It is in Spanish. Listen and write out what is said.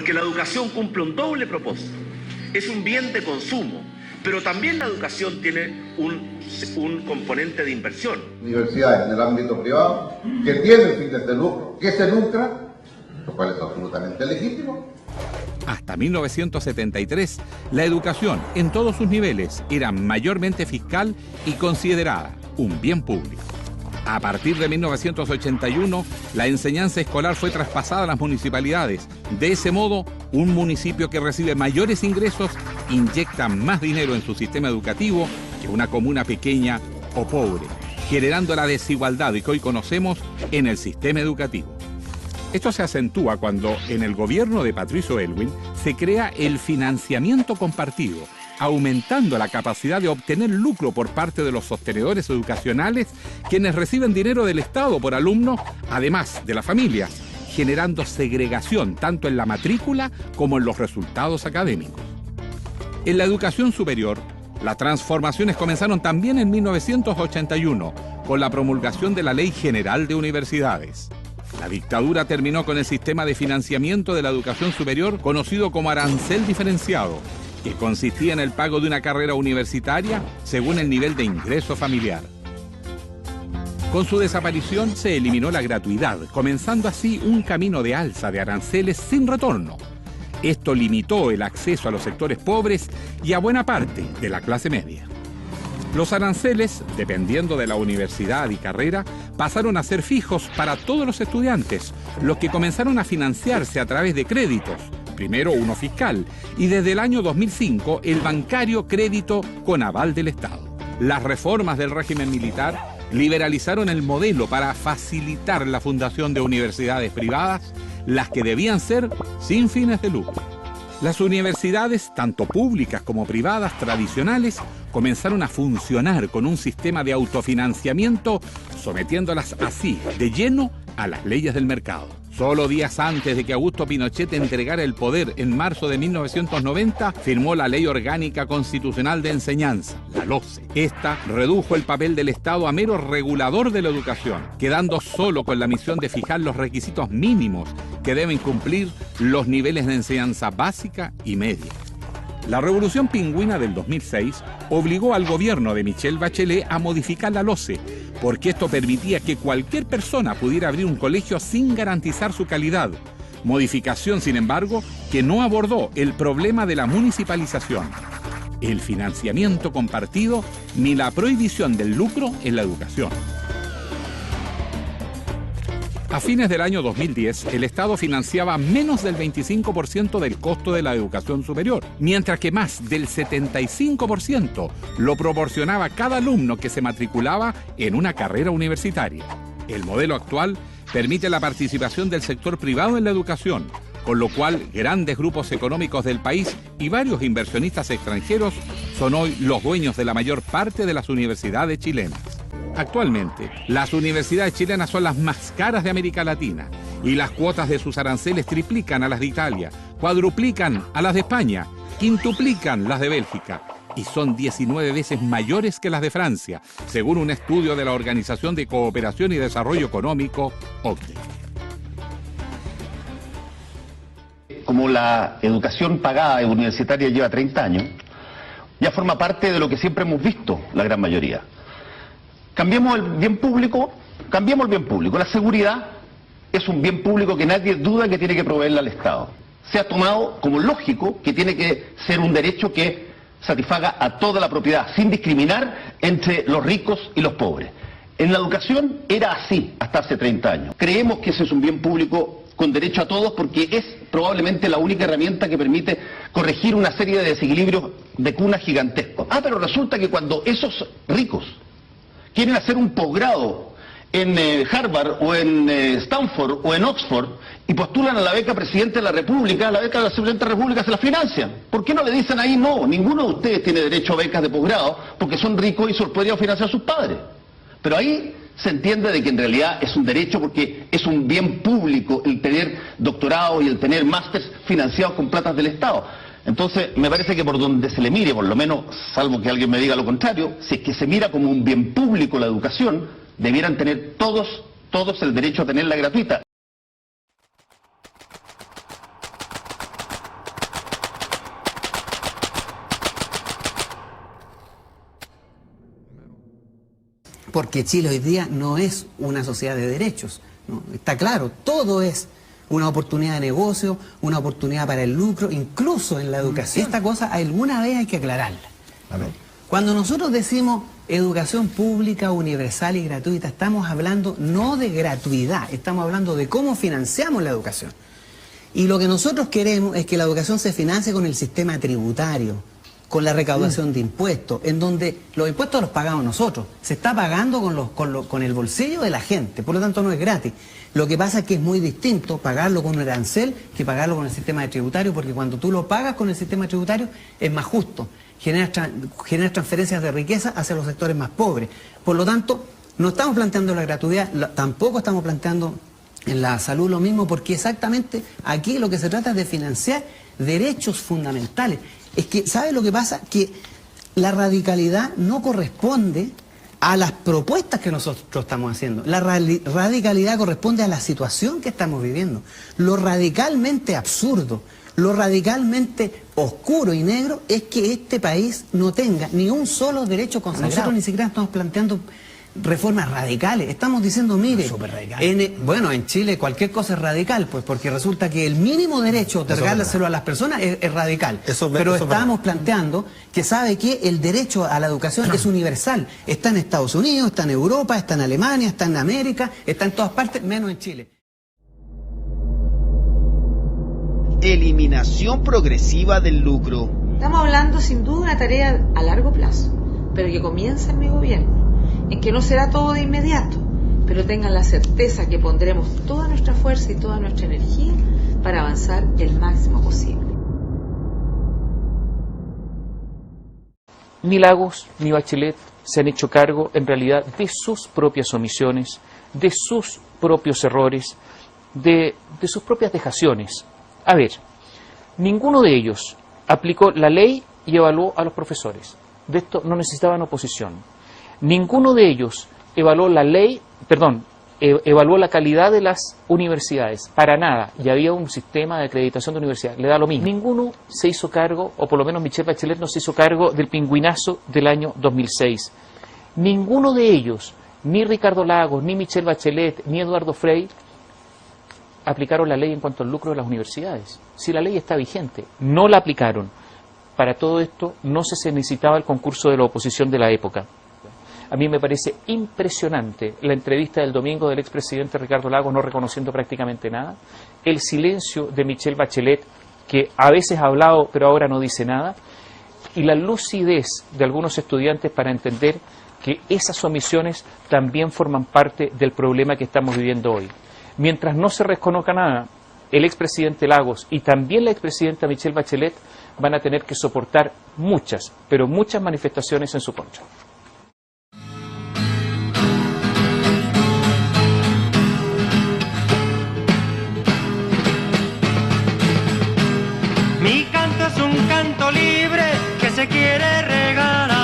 porque la educación cumple un doble propósito. Es un bien de consumo, pero también la educación tiene un componente de inversión. Universidades en el ámbito privado que tienen fines de lucro, que se lucran, lo cual es absolutamente legítimo. Hasta 1973, la educación en todos sus niveles era mayormente fiscal y considerada un bien público. A partir de 1981, la enseñanza escolar fue traspasada a las municipalidades. De ese modo, un municipio que recibe mayores ingresos inyecta más dinero en su sistema educativo que una comuna pequeña o pobre, generando la desigualdad que hoy conocemos en el sistema educativo. Esto se acentúa cuando en el gobierno de Patricio Aylwin se crea el financiamiento compartido, aumentando la capacidad de obtener lucro por parte de los sostenedores educacionales, quienes reciben dinero del Estado por alumno, además de las familias, generando segregación tanto en la matrícula como en los resultados académicos. En la educación superior, las transformaciones comenzaron también en 1981, con la promulgación de la Ley General de Universidades. La dictadura terminó con el sistema de financiamiento de la educación superior conocido como arancel diferenciado, que consistía en el pago de una carrera universitaria según el nivel de ingreso familiar. Con su desaparición se eliminó la gratuidad, comenzando así un camino de alza de aranceles sin retorno. Esto limitó el acceso a los sectores pobres y a buena parte de la clase media. Los aranceles, dependiendo de la universidad y carrera, pasaron a ser fijos para todos los estudiantes, los que comenzaron a financiarse a través de créditos, primero uno fiscal, y desde el año 2005 el bancario crédito con aval del Estado. Las reformas del régimen militar liberalizaron el modelo para facilitar la fundación de universidades privadas, las que debían ser sin fines de lucro. Las universidades, tanto públicas como privadas tradicionales, comenzaron a funcionar con un sistema de autofinanciamiento, sometiéndolas así, de lleno, a las leyes del mercado. Solo días antes de que Augusto Pinochet entregara el poder en marzo de 1990, firmó la Ley Orgánica Constitucional de Enseñanza, la LOCE. Esta redujo el papel del Estado a mero regulador de la educación, quedando solo con la misión de fijar los requisitos mínimos que deben cumplir los niveles de enseñanza básica y media. La Revolución Pingüina del 2006 obligó al gobierno de Michelle Bachelet a modificar la LOCE, porque esto permitía que cualquier persona pudiera abrir un colegio sin garantizar su calidad. Modificación, sin embargo, que no abordó el problema de la municipalización, el financiamiento compartido ni la prohibición del lucro en la educación. A fines del año 2010, el Estado financiaba menos del 25% del costo de la educación superior, mientras que más del 75% lo proporcionaba cada alumno que se matriculaba en una carrera universitaria. El modelo actual permite la participación del sector privado en la educación, con lo cual grandes grupos económicos del país y varios inversionistas extranjeros son hoy los dueños de la mayor parte de las universidades chilenas. Actualmente, las universidades chilenas son las más caras de América Latina y las cuotas de sus aranceles triplican a las de Italia, cuadruplican a las de España, quintuplican las de Bélgica y son 19 veces mayores que las de Francia, según un estudio de la Organización de Cooperación y Desarrollo Económico, OCDE. Como la educación pagada universitaria lleva 30 años, ya forma parte de lo que siempre hemos visto la gran mayoría. Cambiemos el bien público, cambiemos el bien público. La seguridad es un bien público que nadie duda que tiene que proveerle al Estado. Se ha tomado como lógico que tiene que ser un derecho que satisfaga a toda la propiedad, sin discriminar entre los ricos y los pobres. En la educación era así hasta hace 30 años. Creemos que ese es un bien público con derecho a todos porque es probablemente la única herramienta que permite corregir una serie de desequilibrios de cuna gigantescos. Pero resulta que cuando esos ricos quieren hacer un posgrado en Harvard o en Stanford o en Oxford y postulan a la beca Presidente de la República, la beca de la Presidente de la República se la financian. ¿Por qué no le dicen ahí no? Ninguno de ustedes tiene derecho a becas de posgrado porque son ricos y se los podrían financiar sus padres. Pero ahí se entiende de que en realidad es un derecho porque es un bien público el tener doctorado y el tener másters financiados con platas del Estado. Entonces, me parece que por donde se le mire, por lo menos, salvo que alguien me diga lo contrario, si es que se mira como un bien público la educación, debieran tener todos el derecho a tenerla gratuita. porque Chile hoy día no es una sociedad de derechos, ¿no? Está claro, todo es una oportunidad de negocio, una oportunidad para el lucro, incluso en la educación. Esta cosa alguna vez hay que aclararla. Cuando nosotros decimos educación pública, universal y gratuita, estamos hablando no de gratuidad, estamos hablando de cómo financiamos la educación. Y lo que nosotros queremos es que la educación se financie con el sistema tributario, con la recaudación de impuestos, en donde los impuestos los pagamos nosotros. Se está pagando con el bolsillo de la gente, por lo tanto no es gratis. Lo que pasa es que es muy distinto pagarlo con un arancel que pagarlo con el sistema tributario, porque cuando tú lo pagas con el sistema tributario es más justo, genera transferencias de riqueza hacia los sectores más pobres. Por lo tanto, no estamos planteando la gratuidad, tampoco estamos planteando en la salud lo mismo, porque exactamente aquí lo que se trata es de financiar derechos fundamentales. Es que, ¿sabe lo que pasa? Que la radicalidad no corresponde a las propuestas que nosotros estamos haciendo. La radicalidad corresponde a la situación que estamos viviendo. Lo radicalmente absurdo, lo radicalmente oscuro y negro es que este país no tenga ni un solo derecho consagrado. Nosotros ni siquiera estamos planteando reformas radicales. Estamos diciendo, mire, bueno, en Chile cualquier cosa es radical, pues porque resulta que el mínimo derecho de otorgárselo a las personas es radical. Pero estamos planteando que sabe que el derecho a la educación es universal. Está en Estados Unidos, está en Europa, está en Alemania, está en América, está en todas partes, menos en Chile. Eliminación progresiva del lucro. Estamos hablando sin duda de una tarea a largo plazo, pero que comienza en mi gobierno, en que no será todo de inmediato, pero tengan la certeza que pondremos toda nuestra fuerza y toda nuestra energía para avanzar el máximo posible. Ni Lagos ni Bachelet se han hecho cargo en realidad de sus propias omisiones, de sus propios errores, de sus propias dejaciones. A ver, ninguno de ellos aplicó la ley y evaluó a los profesores. De esto no necesitaban oposición. Ninguno de ellos evaluó la ley, evaluó la calidad de las universidades. Para nada. Y había un sistema de acreditación de universidades. Le da lo mismo. Ninguno se hizo cargo, o por lo menos Michelle Bachelet no se hizo cargo del pingüinazo del año 2006. Ninguno de ellos, ni Ricardo Lagos, ni Michelle Bachelet, ni Eduardo Frei, aplicaron la ley en cuanto al lucro de las universidades. Si la ley está vigente, no la aplicaron. Para todo esto no se necesitaba el concurso de la oposición de la época. A mí me parece impresionante la entrevista del domingo del expresidente Ricardo Lagos no reconociendo prácticamente nada, el silencio de Michelle Bachelet, que a veces ha hablado pero ahora no dice nada, y la lucidez de algunos estudiantes para entender que esas omisiones también forman parte del problema que estamos viviendo hoy. Mientras no se reconozca nada, el expresidente Lagos y también la expresidenta Michelle Bachelet van a tener que soportar muchas, pero muchas manifestaciones en su contra. Mi canto es un canto libre que se quiere regalar.